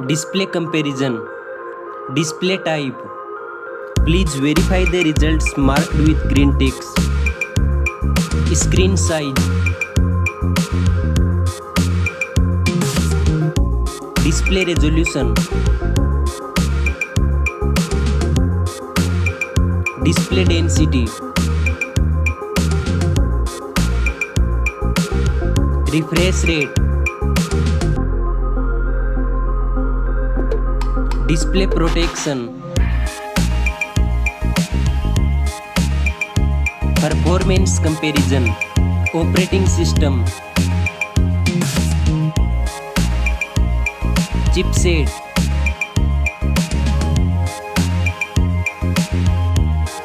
Display comparison. Display type. Please verify the results marked with green ticks. Screen size. Display resolution. Display density. Refresh rate. Display protection. Performance comparison. Operating system. Chipset.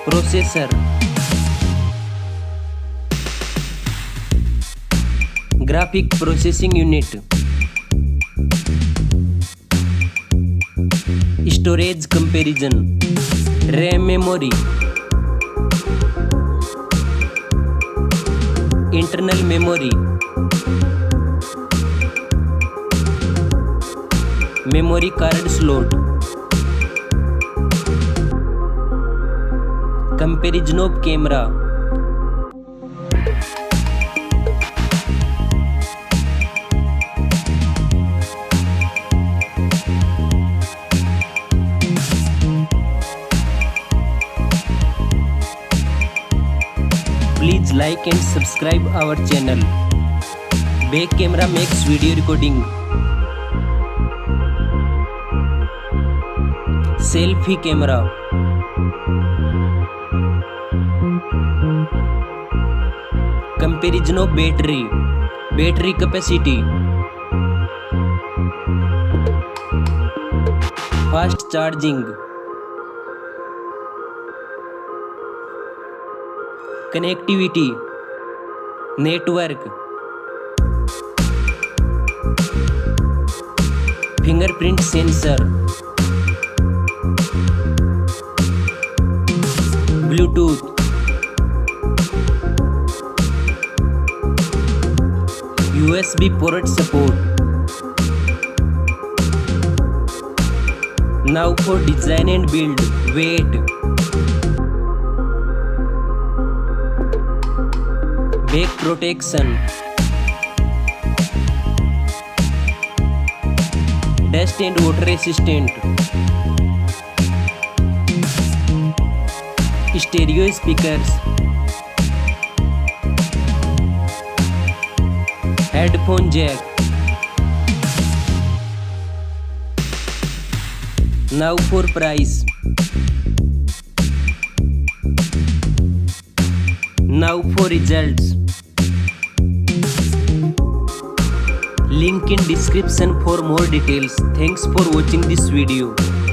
Processor. Graphic processing unit. Storage comparison. RAM memory. Internal memory. Memory card slot. Comparison of camera. Please like and subscribe our channel. Back camera makes video recording. Selfie camera. Comparison of battery. Battery capacity. Fast charging. Connectivity. Network. Fingerprint sensor. Bluetooth. USB port support. Now for design and build. Weight. Back protection. Dust and water resistant. Stereo speakers. Headphone jack. Now for price. Now for results. Link in description for more details. Thanks for watching this video.